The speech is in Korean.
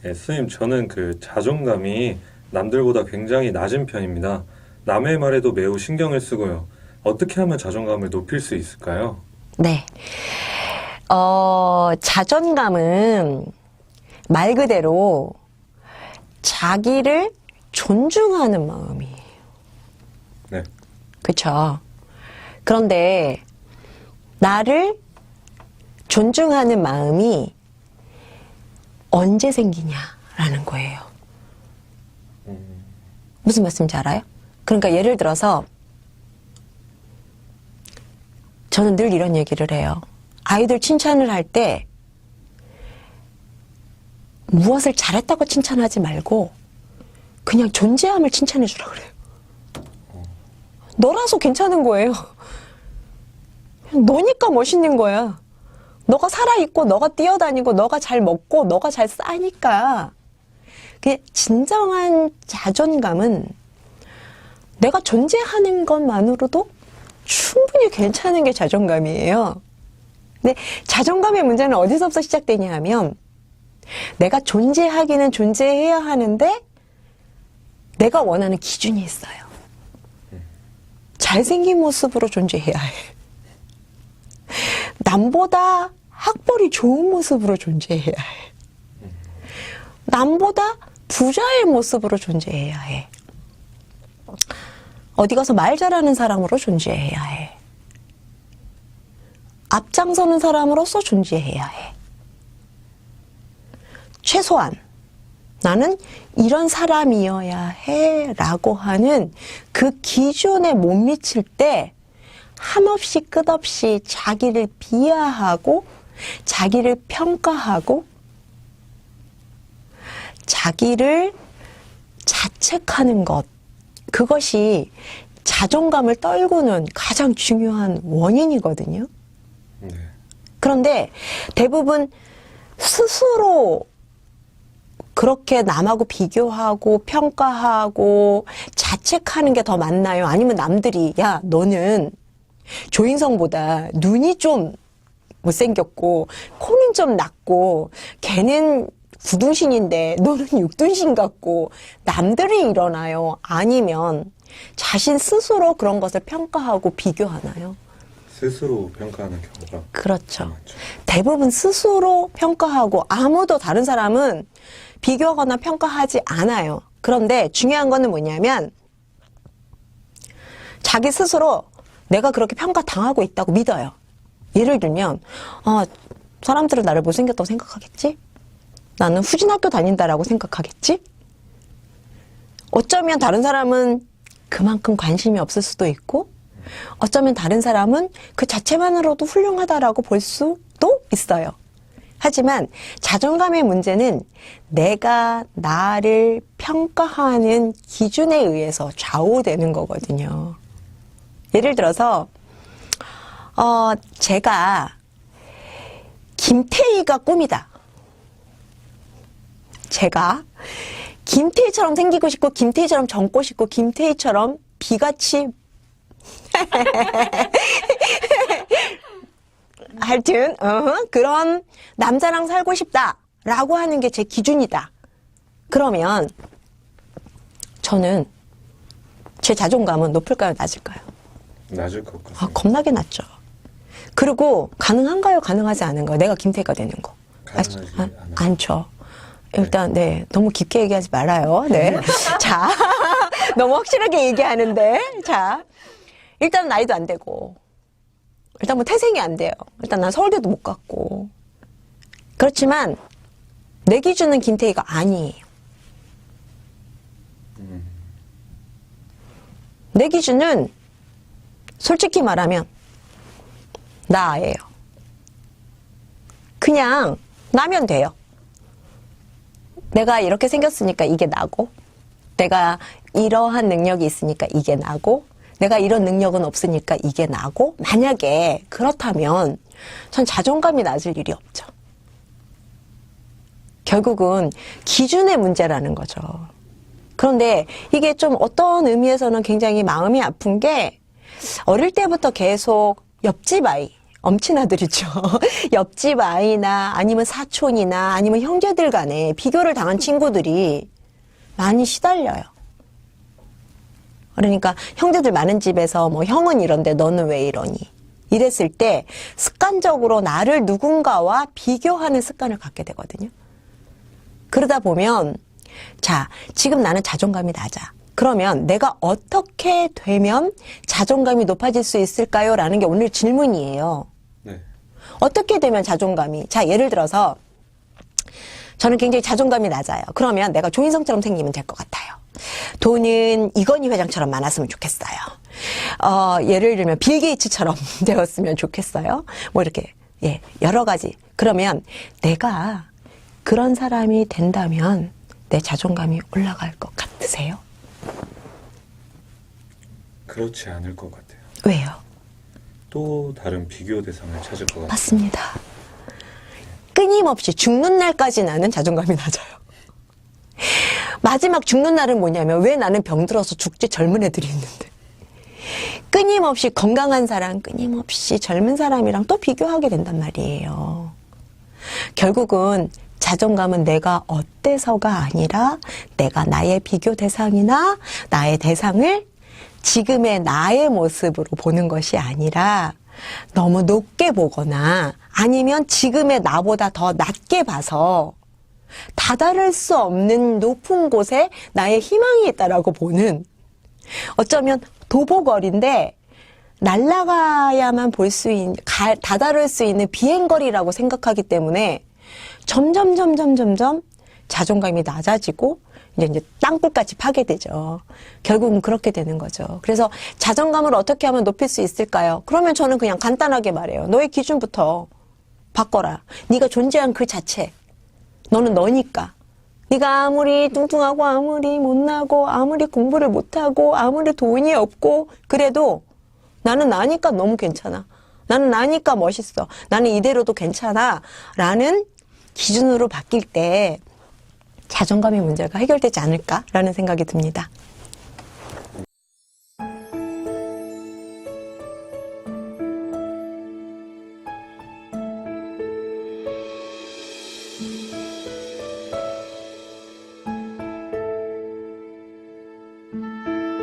예, 스님, 저는 그 자존감이 남들보다 굉장히 낮은 편입니다. 남의 말에도 매우 신경을 쓰고요. 어떻게 하면 자존감을 높일 수 있을까요? 네. 자존감은 말 그대로 자기를 존중하는 마음이에요. 네. 그쵸? 그런데 나를 존중하는 마음이 언제 생기냐라는 거예요. 무슨 말씀인지 알아요? 그러니까 예를 들어서 저는 늘 이런 얘기를 해요. 아이들 칭찬을 할 때 무엇을 잘했다고 칭찬하지 말고 그냥 존재함을 칭찬해 주라 그래요. 너라서 괜찮은 거예요. 너니까 멋있는 거야. 너가 살아있고 너가 뛰어다니고 너가 잘 먹고 너가 잘 싸니까. 그 진정한 자존감은 내가 존재하는 것만으로도 충분히 괜찮은 게 자존감이에요. 근데 자존감의 문제는 어디서부터 시작되냐 하면 내가 존재하기는 존재해야 하는데 내가 원하는 기준이 있어요. 잘생긴 모습으로 존재해야 해. 남보다 학벌이 좋은 모습으로 존재해야 해. 남보다 부자의 모습으로 존재해야 해. 어디 가서 말 잘하는 사람으로 존재해야 해. 앞장서는 사람으로서 존재해야 해. 최소한 나는 이런 사람이어야 해 라고 하는 그 기준에 못 미칠 때 한없이 끝없이 자기를 비하하고 자기를 평가하고 자기를 자책하는 것, 그것이 자존감을 떨구는 가장 중요한 원인이거든요. 네. 그런데 대부분 스스로 그렇게 남하고 비교하고 평가하고 자책하는 게 더 맞나요? 아니면 남들이 야 너는 조인성보다 눈이 좀 못생겼고 코는 좀 낮고 걔는 구둥신인데 너는 육둥신 같고 남들이 이러나요? 아니면 자신 스스로 그런 것을 평가하고 비교하나요? 스스로 평가하는 경우가 그렇죠. 많죠. 대부분 스스로 평가하고 아무도 다른 사람은 비교하거나 평가하지 않아요. 그런데 중요한 거는 뭐냐면 자기 스스로 내가 그렇게 평가당하고 있다고 믿어요. 예를 들면 사람들은 나를 못생겼다고 생각하겠지? 나는 후진학교 다닌다라고 생각하겠지? 어쩌면 다른 사람은 그만큼 관심이 없을 수도 있고 어쩌면 다른 사람은 그 자체만으로도 훌륭하다라고 볼 수도 있어요. 하지만 자존감의 문제는 내가 나를 평가하는 기준에 의해서 좌우되는 거거든요. 예를 들어서 제가 김태희가 꿈이다. 제가 김태희처럼 생기고 싶고 김태희처럼 젊고 싶고 김태희처럼 비같이 하여튼 그런 남자랑 살고 싶다라고 하는 게 제 기준이다. 그러면 저는 제 자존감은 높을까요? 낮을까요? 낮을 것 같습니다. 겁나게 낮죠. 그리고 가능한가요? 가능하지 않은가요? 내가 김태희가 되는 거. 가능하지 않죠. 일단 너무 깊게 얘기하지 말아요. 네. 자, 너무 확실하게 얘기하는데 자, 일단 나이도 안 되고 일단 뭐 태생이 안 돼요. 일단 난 서울대도 못 갔고 그렇지만 내 기준은 김태희가 아니에요. 내 기준은 솔직히 말하면 나예요. 그냥 나면 돼요. 내가 이렇게 생겼으니까 이게 나고 내가 이러한 능력이 있으니까 이게 나고 내가 이런 능력은 없으니까 이게 나고 만약에 그렇다면 전 자존감이 낮을 일이 없죠. 결국은 기준의 문제라는 거죠. 그런데 이게 좀 어떤 의미에서는 굉장히 마음이 아픈 게 어릴 때부터 계속 옆집 아이 엄친아들이죠. 옆집 아이나 아니면 사촌이나 아니면 형제들 간에 비교를 당한 친구들이 많이 시달려요. 그러니까 형제들 많은 집에서 뭐 형은 이런데 너는 왜 이러니? 이랬을 때 습관적으로 나를 누군가와 비교하는 습관을 갖게 되거든요. 그러다 보면 자, 지금 나는 자존감이 낮아. 그러면 내가 어떻게 되면 자존감이 높아질 수 있을까요? 라는 게 오늘 질문이에요. 네. 어떻게 되면 자존감이, 자, 예를 들어서 저는 굉장히 자존감이 낮아요. 그러면 내가 조인성처럼 생기면 될 것 같아요. 돈은 이건희 회장처럼 많았으면 좋겠어요. 예를 들면 빌 게이츠처럼 되었으면 좋겠어요. 뭐 이렇게, 예, 여러 가지. 그러면 내가 그런 사람이 된다면 내 자존감이 올라갈 것 같으세요? 그렇지 않을 것 같아요. 왜요? 또 다른 비교 대상을 찾을 것 같아요. 맞습니다. 끊임없이 죽는 날까지 나는 자존감이 낮아요. 마지막 죽는 날은 뭐냐면 왜 나는 병들어서 죽지 젊은 애들이 있는데. 끊임없이 건강한 사람, 끊임없이 젊은 사람이랑 또 비교하게 된단 말이에요. 결국은 자존감은 내가 어때서가 아니라 내가 나의 비교 대상이나 나의 대상을 지금의 나의 모습으로 보는 것이 아니라 너무 높게 보거나 아니면 지금의 나보다 더 낮게 봐서 다다를 수 없는 높은 곳에 나의 희망이 있다라고 보는 어쩌면 도보거리인데 날아가야만 볼 수 있는, 다다를 수 있는 비행거리라고 생각하기 때문에 점점 자존감이 낮아지고 이제 땅굴까지 파게 되죠. 결국은 그렇게 되는 거죠. 그래서 자존감을 어떻게 하면 높일 수 있을까요? 그러면 저는 그냥 간단하게 말해요. 너의 기준부터 바꿔라. 네가 존재한 그 자체. 너는 너니까. 네가 아무리 뚱뚱하고 아무리 못나고 아무리 공부를 못하고 아무리 돈이 없고 그래도 나는 나니까 너무 괜찮아. 나는 나니까 멋있어. 나는 이대로도 괜찮아. 라는 기준으로 바뀔 때 자존감의 문제가 해결되지 않을까라는 생각이 듭니다.